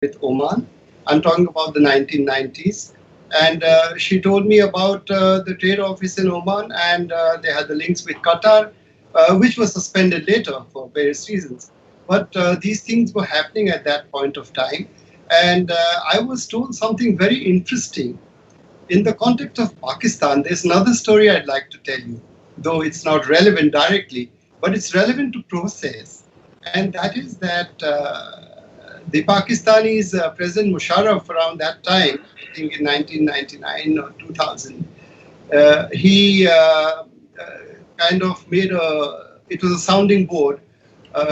with Oman. I'm talking about the 1990s. And she told me about the trade office in Oman, and they had the links with Qatar, which was suspended later for various reasons. But these things were happening at that point of time. And I was told something very interesting. In the context of Pakistan, there's another story I'd like to tell you, though it's not relevant directly, but it's relevant to process. And that is that the Pakistanis, President Musharraf around that time, I think in 1999 or 2000, he kind of made it was a sounding board.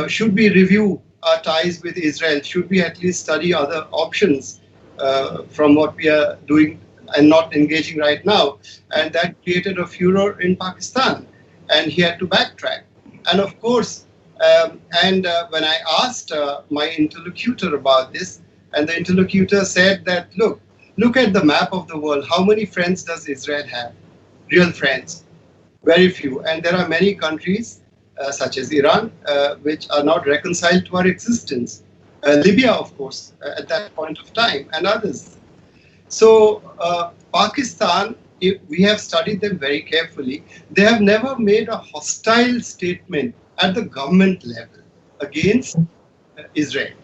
Should we review our ties with Israel? Should we at least study other options from what we are doing and not engaging right now? And that created a furor in Pakistan, and he had to backtrack. And of course, when I asked my interlocutor about this, and the interlocutor said that, look at the map of the world. How many friends does Israel have? Real friends? Very few. And there are many countries, such as Iran, which are not reconciled to our existence. Libya, of course, at that point of time, and others. So Pakistan, we have studied them very carefully. They have never made a hostile statement at the government level against Israel,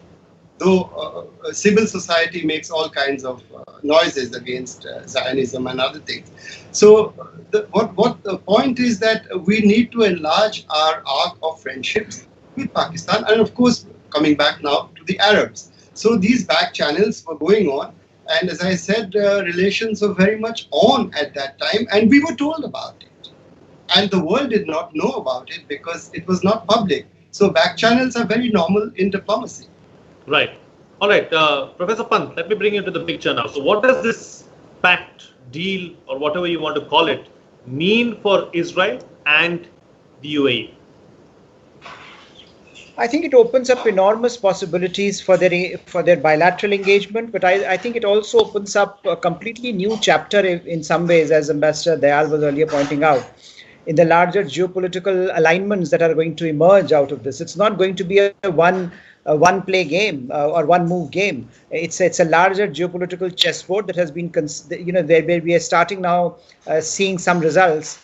though civil society makes all kinds of noises against Zionism and other things. So what the point is that we need to enlarge our arc of friendships with Pakistan, and of course coming back now to the Arabs. So these back channels were going on, and as I said, relations were very much on at that time, and we were told about it. And the world did not know about it because it was not public. So back channels are very normal in diplomacy. Right. All right. Professor Pant, let me bring you to the picture now. So what does this pact, deal, or whatever you want to call it, mean for Israel and the UAE? I think it opens up enormous possibilities for their bilateral engagement, but I think it also opens up a completely new chapter in some ways, as Ambassador Dayal was earlier pointing out, in the larger geopolitical alignments that are going to emerge out of this. It's not going to be a one play game or one move game. It's a larger geopolitical chessboard that has been, where we are starting now seeing some results.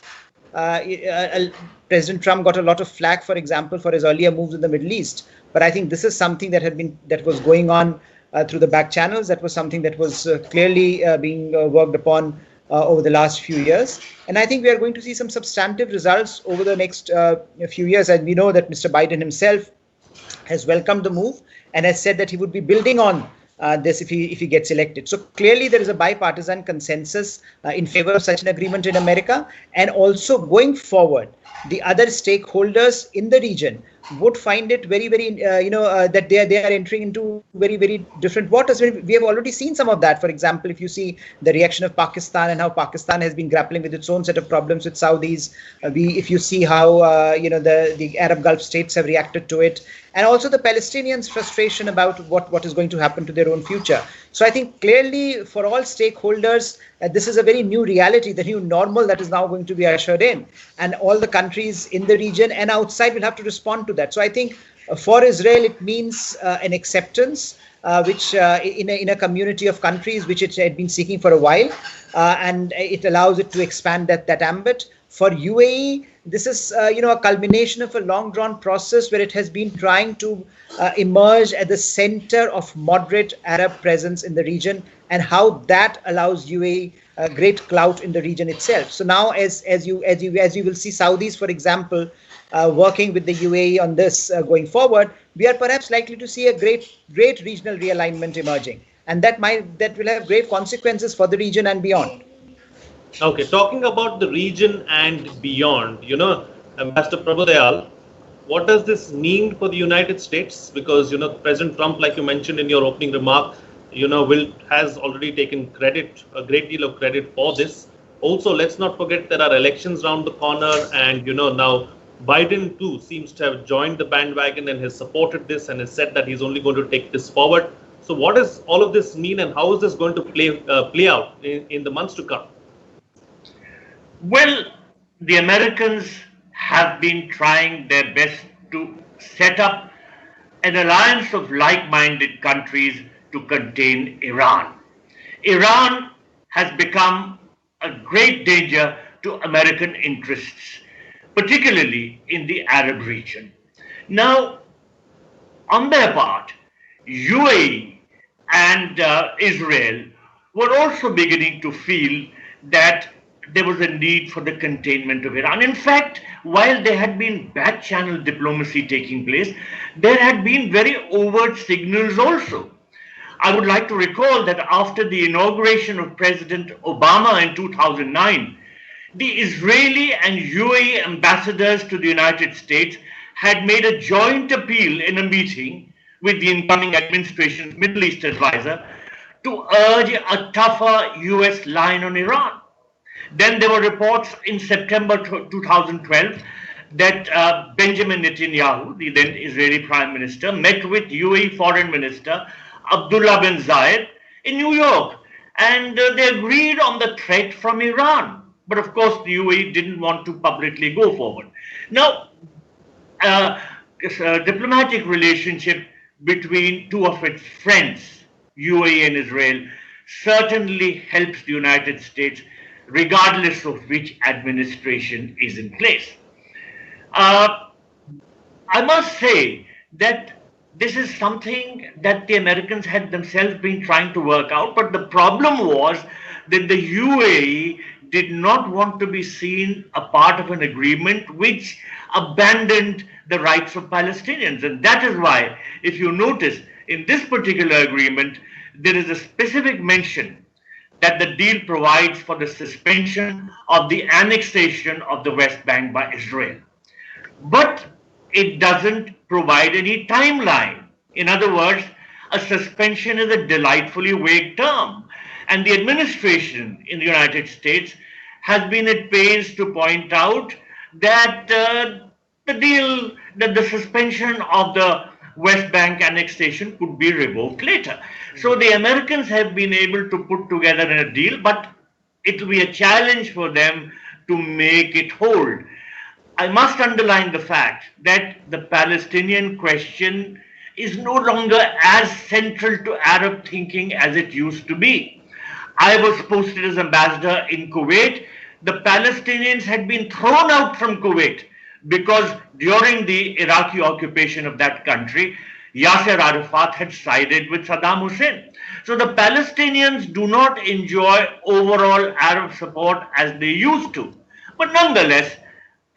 President Trump got a lot of flack, for example, for his earlier moves in the Middle East. But I think this is something that was going on through the back channels. That was something that was clearly being worked upon over the last few years. And I think we are going to see some substantive results over the next few years. And we know that Mr. Biden himself has welcomed the move and has said that he would be building on this if he gets elected. So clearly there is a bipartisan consensus in favor of such an agreement in America. And also going forward, the other stakeholders in the region would find it very, very, that they are entering into very, very different waters. We have already seen some of that. For example, if you see the reaction of Pakistan and how Pakistan has been grappling with its own set of problems with Saudis, if you see how the Arab Gulf states have reacted to it, and also the Palestinians' frustration about what is going to happen to their own future. So I think clearly for all stakeholders, this is a very new reality, the new normal that is now going to be ushered in, and all the countries in the region and outside will have to respond to that. So I think for Israel, it means an acceptance, which in a community of countries which it had been seeking for a while, and it allows it to expand that ambit. For UAE, this is a culmination of a long-drawn process where it has been trying to emerge at the center of moderate Arab presence in the region, and how that allows UAE great clout in the region itself. So now, as you will see Saudis, for example, working with the UAE on this going forward, we are perhaps likely to see a great regional realignment emerging, and that will have great consequences for the region and beyond. Okay, talking about the region and beyond, Ambassador Prabhu Dayal, what does this mean for the United States? Because, President Trump, like you mentioned in your opening remark, has already taken a great deal of credit for this. Also, let's not forget there are elections around the corner, and, now Biden too seems to have joined the bandwagon and has supported this and has said that he's only going to take this forward. So what does all of this mean, and how is this going to play out in the months to come? Well, the Americans have been trying their best to set up an alliance of like-minded countries to contain Iran. Iran has become a great danger to American interests, particularly in the Arab region. Now, on their part, UAE and Israel were also beginning to feel that there was a need for the containment of Iran. In fact, while there had been back channel diplomacy taking place, there had been very overt signals also. I would like to recall that after the inauguration of President Obama in 2009, the Israeli and UAE ambassadors to the United States had made a joint appeal in a meeting with the incoming administration's Middle East advisor to urge a tougher US line on Iran. Then there were reports in September 2012 that Benjamin Netanyahu, the then Israeli Prime Minister, met with UAE Foreign Minister Abdullah bin Zayed in New York, and they agreed on the threat from Iran. But of course, the UAE didn't want to publicly go forward. Now, diplomatic relationship between two of its friends, UAE and Israel, certainly helps the United States, regardless of which administration is in place. I must say that this is something that the Americans had themselves been trying to work out, but the problem was that the UAE did not want to be seen a part of an agreement which abandoned the rights of Palestinians. And that is why, if you notice, in this particular agreement, there is a specific mention that the deal provides for the suspension of the annexation of the West Bank by Israel. But it doesn't provide any timeline. In other words, a suspension is a delightfully vague term. And the administration in the United States has been at pains to point out that the suspension of the West Bank annexation could be revoked later. So the Americans have been able to put together a deal, but it will be a challenge for them to make it hold. I must underline the fact that the Palestinian question is no longer as central to Arab thinking as it used to be. I was posted as ambassador in Kuwait. The Palestinians had been thrown out from Kuwait because during the Iraqi occupation of that country, Yasser Arafat had sided with Saddam Hussein. So the Palestinians do not enjoy overall Arab support as they used to. But nonetheless,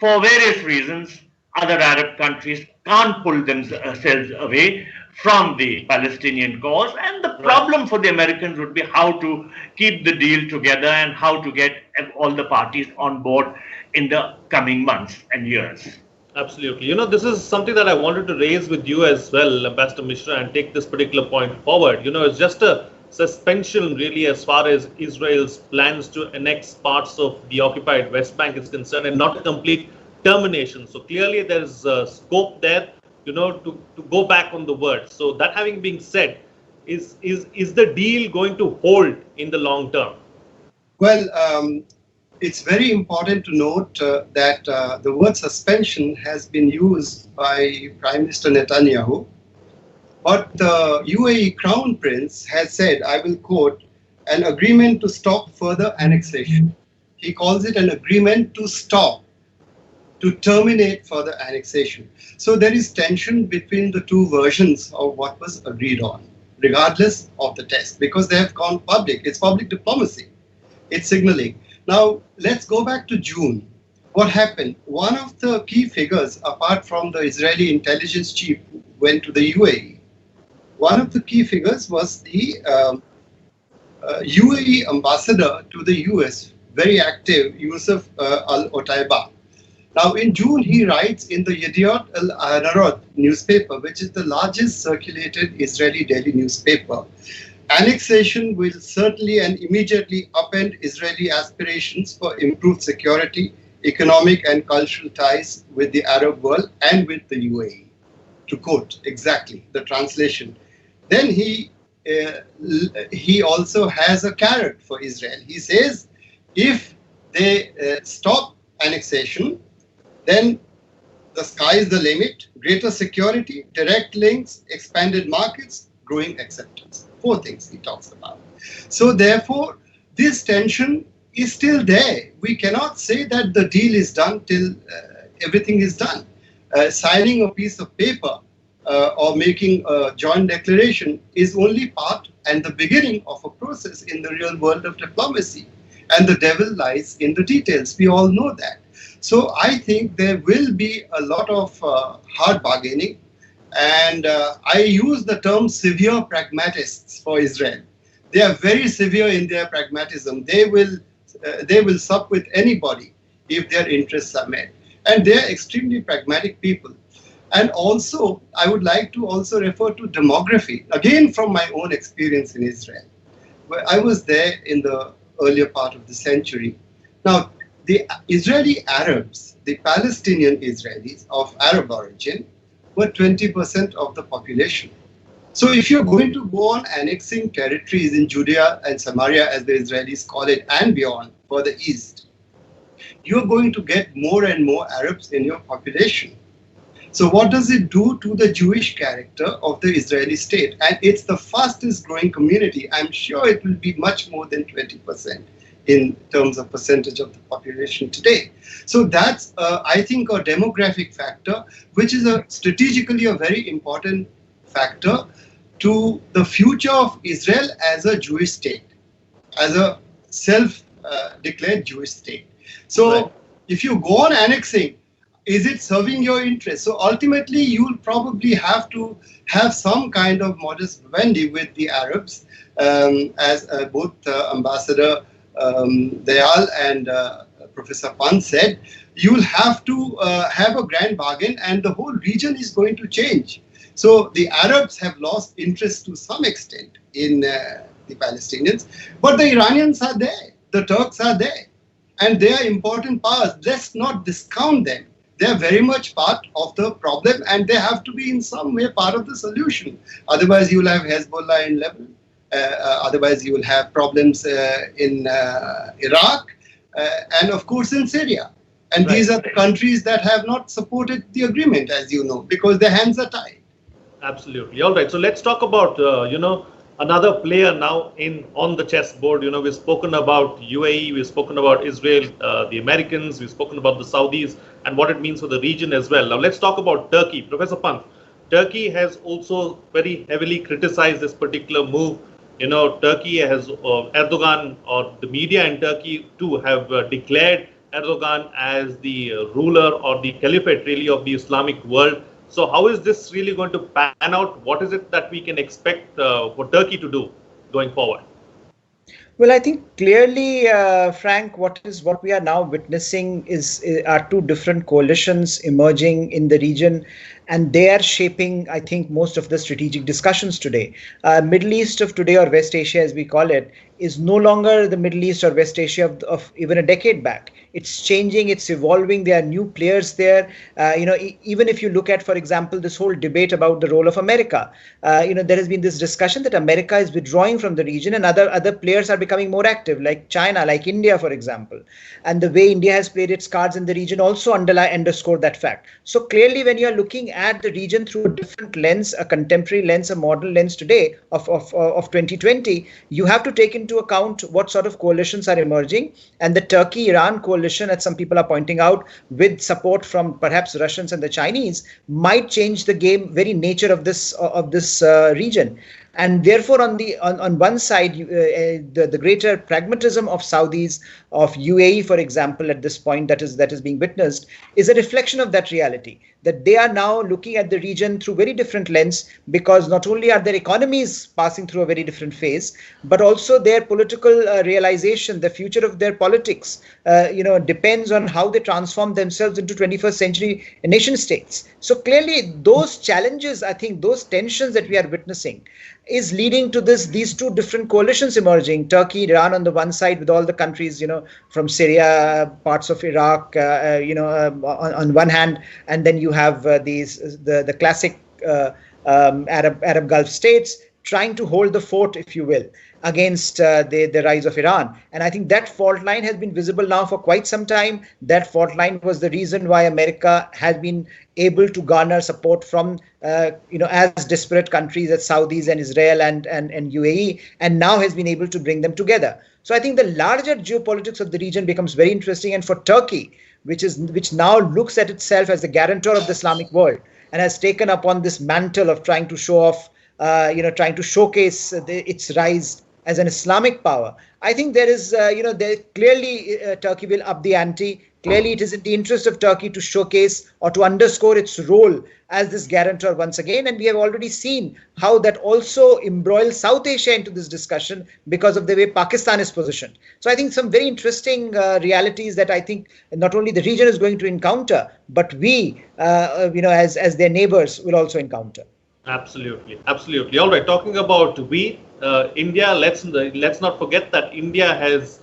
for various reasons, other Arab countries can't pull themselves away from the Palestinian cause. And the problem for the Americans would be how to keep the deal together and how to get all the parties on board in the coming months and years. Absolutely. You know, this is something that I wanted to raise with you as well, Ambassador Mishra, and take this particular point forward. You know, it's just a suspension really as far as Israel's plans to annex parts of the occupied West Bank is concerned, and not a complete termination. So clearly there is scope there, you know, to go back on the word. So that having been said, is the deal going to hold in the long term? Well, it's very important to note that the word suspension has been used by Prime Minister Netanyahu, but the UAE Crown Prince has said, I will quote, an agreement to stop further annexation. He calls it an agreement to stop, to terminate further annexation. So there is tension between the two versions of what was agreed on, regardless of the test, because they have gone public. It's public diplomacy. It's signaling. Now, let's go back to June. What happened? One of the key figures, apart from the Israeli intelligence chief who went to the UAE, one of the key figures was the UAE ambassador to the US, very active, Yusuf Al-Otaiba. Now, in June, he writes in the Yediot Al-Aharonot newspaper, which is the largest circulated Israeli daily newspaper, annexation will certainly and immediately upend Israeli aspirations for improved security, economic and cultural ties with the Arab world and with the UAE. To quote exactly the translation. Then he also has a carrot for Israel. He says, if they stop annexation, then the sky is the limit, greater security, direct links, expanded markets, growing acceptance. Four things he talks about. So therefore, this tension is still there. We cannot say that the deal is done till everything is done. Signing a piece of paper or making a joint declaration is only part and the beginning of a process in the real world of diplomacy. And the devil lies in the details. We all know that. So I think there will be a lot of hard bargaining. And I use the term severe pragmatists for Israel. They are very severe in their pragmatism. They will sup with anybody if their interests are met. And they are extremely pragmatic people. And also, I would like to also refer to demography, again from my own experience in Israel. I was there in the earlier part of the century. Now, the Israeli Arabs, the Palestinian Israelis of Arab origin, were 20% of the population. So if you're going to go on annexing territories in Judea and Samaria, as the Israelis call it, and beyond, for the east, you're going to get more and more Arabs in your population. So what does it do to the Jewish character of the Israeli state? And it's the fastest growing community. I'm sure it will be much more than 20% in terms of percentage of the population today. So that's, I think, a demographic factor, which is strategically a very important factor to the future of Israel as a Jewish state, as a self-declared Jewish state. So right. If you go on annexing, is it serving your interest? So ultimately, you'll probably have to have some kind of modus vivendi with the Arabs, as both Ambassador Dayal and Professor Pant said. You'll have to have a grand bargain, and the whole region is going to change. So the Arabs have lost interest to some extent in the Palestinians, but the Iranians are there, the Turks are there, and they are important powers. Let's not discount them. They are very much part of the problem, and they have to be in some way part of the solution. Otherwise, you will have Hezbollah in Lebanon. Otherwise, you will have problems in Iraq and, of course, in Syria. And right. These are the countries that have not supported the agreement, as you know, because their hands are tied. Absolutely. All right. So let's talk about, another player now on the chessboard. We've spoken about UAE, we've spoken about Israel, the Americans, we've spoken about the Saudis and what it means for the region as well. Now let's talk about Turkey. Professor Pant, Turkey has also very heavily criticized this particular move. Turkey has Erdogan, or the media in Turkey too, have declared Erdogan as the ruler or the caliphate really of the Islamic world. So how is this really going to pan out? What is it that we can expect for Turkey to do going forward? Well, I think clearly, Frank, what we are now witnessing are two different coalitions emerging in the region, and they are shaping, I think, most of the strategic discussions today. Middle East of today, or West Asia as we call it, is no longer the Middle East or West Asia of even a decade back. It's changing, it's evolving. There are new players there. Even if you look at, for example, this whole debate about the role of America, there has been this discussion that America is withdrawing from the region and other players are becoming more active, like China, like India, for example. And the way India has played its cards in the region also underscore that fact. So clearly, when you are looking at the region through a different lens, a contemporary lens, a modern lens today of 2020, you have to take into account what sort of coalitions are emerging. And the Turkey-Iran coalition, as some people are pointing out, with support from perhaps Russians and the Chinese, might change the game, very nature of this region. And therefore, on one side, the greater pragmatism of Saudis, of UAE, for example, at this point that is being witnessed, is a reflection of that reality, that they are now looking at the region through very different lens, because not only are their economies passing through a very different phase, but also their political realization, the future of their politics, depends on how they transform themselves into 21st century nation states. So clearly, those challenges, I think, those tensions that we are witnessing, is leading to these two different coalitions emerging. Turkey, Iran on the one side, with all the countries, from Syria, parts of Iraq, on one hand, and then you have the classic Arab Gulf states, trying to hold the fort, if you will, against the rise of Iran. And I think that fault line has been visible now for quite some time. That fault line was the reason why America has been able to garner support from as disparate countries as Saudis and Israel and UAE, and now has been able to bring them together. So I think the larger geopolitics of the region becomes very interesting. And for Turkey, which now looks at itself as the guarantor of the Islamic world and has taken upon this mantle of trying to show off, trying to showcase its rise as an Islamic power. I think there is, clearly Turkey will up the ante. Clearly, it is in the interest of Turkey to showcase or to underscore its role as this guarantor once again. And we have already seen how that also embroils South Asia into this discussion because of the way Pakistan is positioned. So I think some very interesting realities that I think not only the region is going to encounter, but we, as their neighbors, will also encounter. Absolutely, absolutely. All right, talking about India, let's not forget that India has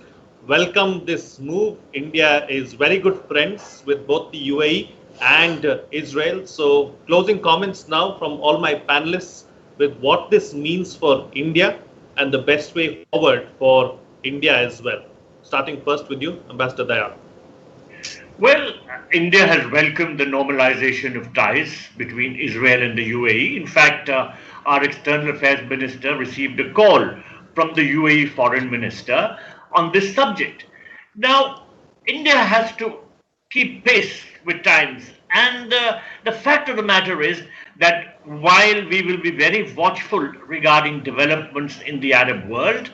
welcomed this move. India is very good friends with both the UAE and Israel. So closing comments now from all my panelists with what this means for India and the best way forward for India as well. Starting first with you, Ambassador Dayal. Well, India has welcomed the normalization of ties between Israel and the UAE. In fact, our External Affairs Minister received a call from the UAE Foreign Minister on this subject. Now, India has to keep pace with times. And the fact of the matter is that while we will be very watchful regarding developments in the Arab world,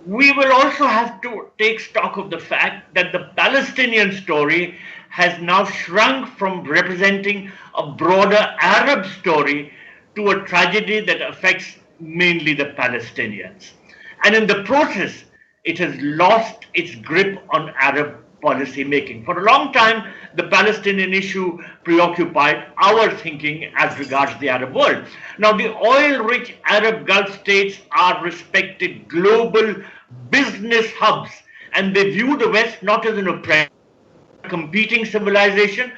we will also have to take stock of the fact that the Palestinian story has now shrunk from representing a broader Arab story to a tragedy that affects mainly the Palestinians. And in the process, it has lost its grip on Arab policy making. For a long time, the Palestinian issue preoccupied our thinking as regards the Arab world. Now, the oil-rich Arab Gulf states are respected global business hubs, and they view the West not as an oppressor, competing civilization,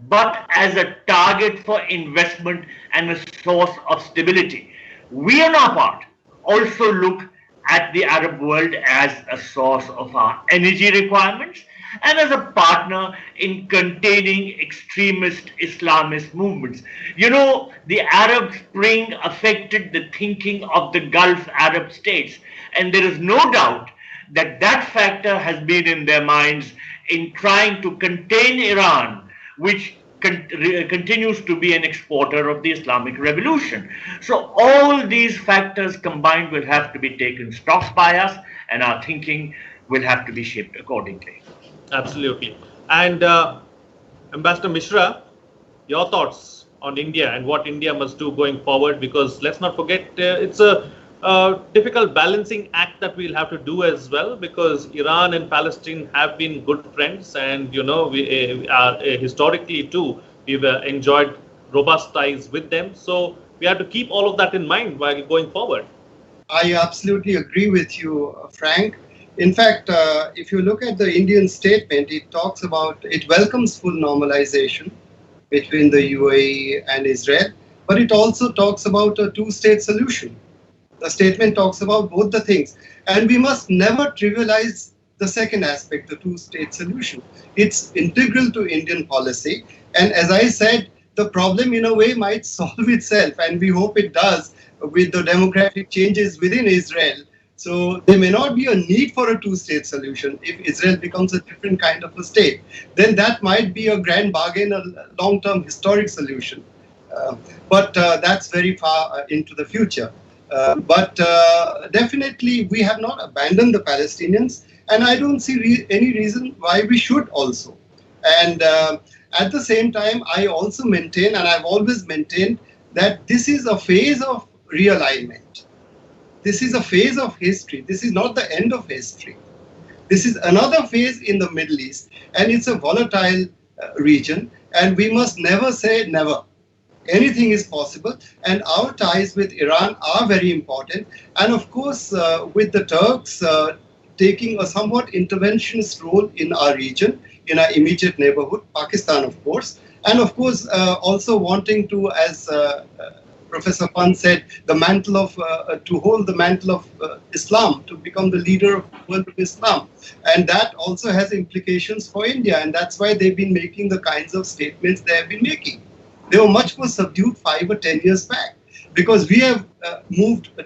but as a target for investment and a source of stability. We on our part also look at the Arab world as a source of our energy requirements and as a partner in containing extremist Islamist movements. You know, the Arab Spring affected the thinking of the Gulf Arab states, and there is no doubt that that factor has been in their minds in trying to contain Iran, which continues to be an exporter of the Islamic Revolution. So all these factors combined will have to be taken stock by us, and our thinking will have to be shaped accordingly. Absolutely. And Ambassador Mishra, your thoughts on India and what India must do going forward, because let's not forget it's a difficult balancing act that we'll have to do as well, because Iran and Palestine have been good friends, and we are historically too we've enjoyed robust ties with them. So we have to keep all of that in mind while going forward. I absolutely agree with you, Frank. In fact, if you look at the Indian statement, it welcomes full normalization between the UAE and Israel, but it also talks about a two-state solution. The statement talks about both the things, and we must never trivialize the second aspect, the two-state solution. It's integral to Indian policy, and as I said, the problem in a way might solve itself, and we hope it does with the democratic changes within Israel. So there may not be a need for a two-state solution. If Israel becomes a different kind of a state, then that might be a grand bargain, a long-term historic solution. But that's very far into the future. But definitely we have not abandoned the Palestinians, and I don't see any reason why we should also. And at the same time, I also maintain, and I've always maintained, that this is a phase of realignment. This is a phase of history. This is not the end of history. This is another phase in the Middle East, and it's a volatile region, and we must never say never. Anything is possible, and our ties with Iran are very important. And of course, with the Turks taking a somewhat interventionist role in our region, in our immediate neighborhood, Pakistan, of course, and of course, also wanting to, as Professor Pant said, the mantle of, to hold the mantle of Islam, to become the leader of the world of Islam. And that also has implications for India. And that's why they've been making the kinds of statements they have been making. They were much more subdued 5 or 10 years back, because we have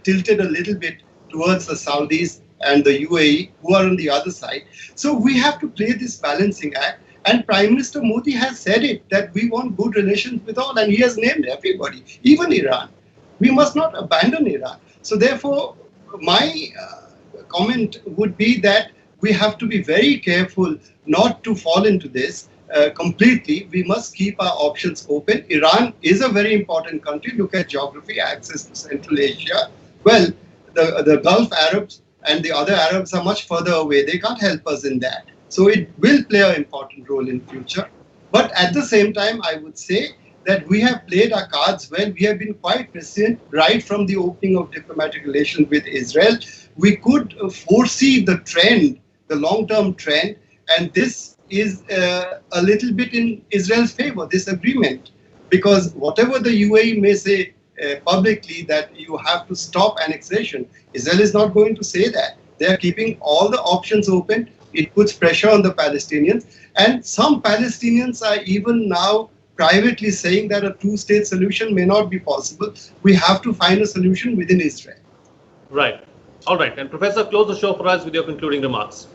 tilted a little bit towards the Saudis and the UAE, who are on the other side. So we have to play this balancing act. And Prime Minister Modi has said it, that we want good relations with all, and he has named everybody, even Iran. We must not abandon Iran. So therefore, my comment would be that we have to be very careful not to fall into this completely. We must keep our options open. Iran is a very important country. Look at geography, access to Central Asia. Well, the Gulf Arabs and the other Arabs are much further away. They can't help us in that. So it will play an important role in future. But at the same time, I would say that we have played our cards well. We have been quite prescient right from the opening of diplomatic relations with Israel. We could foresee the trend, the long-term trend, and this is a little bit in Israel's favor, this agreement. Because whatever the UAE may say publicly that you have to stop annexation, Israel is not going to say that. They are keeping all the options open. It puts pressure on the Palestinians. And some Palestinians are even now privately saying that a two-state solution may not be possible. We have to find a solution within Israel. Right. All right. And Professor, close the show for us with your concluding remarks.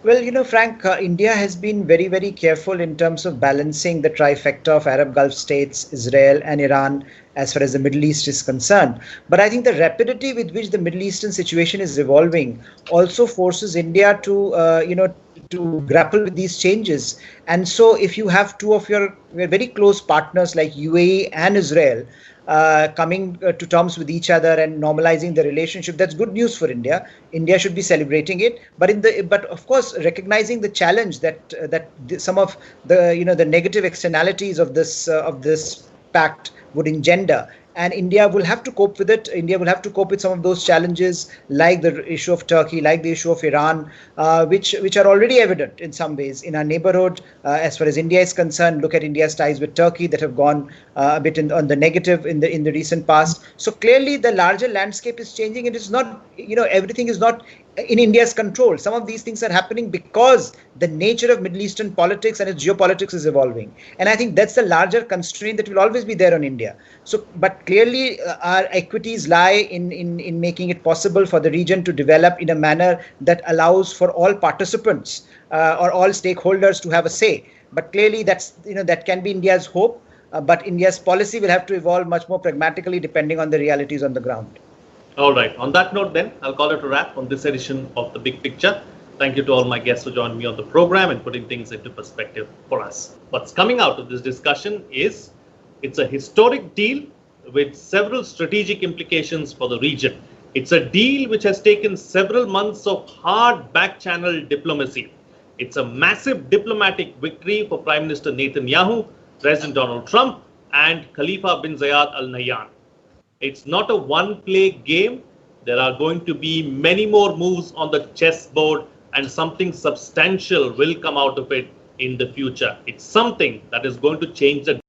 Well, Frank, India has been very, very careful in terms of balancing the trifecta of Arab Gulf states, Israel and Iran, as far as the Middle East is concerned. But I think the rapidity with which the Middle Eastern situation is evolving also forces India to, to grapple with these changes. And so if you have two of your very close partners like UAE and Israel, coming to terms with each other and normalizing the relationship, that's good news for India. India should be celebrating it, but of course recognizing the challenge that some of the negative externalities of this pact would engender. And India will have to cope with it. India will have to cope with some of those challenges, like the issue of Turkey, like the issue of Iran, which are already evident in some ways in our neighborhood. As far as India is concerned, look at India's ties with Turkey that have gone a bit on the negative in the recent past. So clearly, the larger landscape is changing. It is not, everything is not in India's control. Some of these things are happening because the nature of Middle Eastern politics and its geopolitics is evolving. And I think that's the larger constraint that will always be there on India. So, but clearly our equities lie in making it possible for the region to develop in a manner that allows for all participants or all stakeholders to have a say. But clearly that can be India's hope. But India's policy will have to evolve much more pragmatically depending on the realities on the ground. All right. On that note, then, I'll call it a wrap on this edition of The Big Picture. Thank you to all my guests for joining me on the program and putting things into perspective for us. What's coming out of this discussion is it's a historic deal with several strategic implications for the region. It's a deal which has taken several months of hard back-channel diplomacy. It's a massive diplomatic victory for Prime Minister Netanyahu, President Donald Trump, and Khalifa bin Zayed Al Nahyan. It's not a one-play game. There are going to be many more moves on the chessboard, and something substantial will come out of it in the future. It's something that is going to change the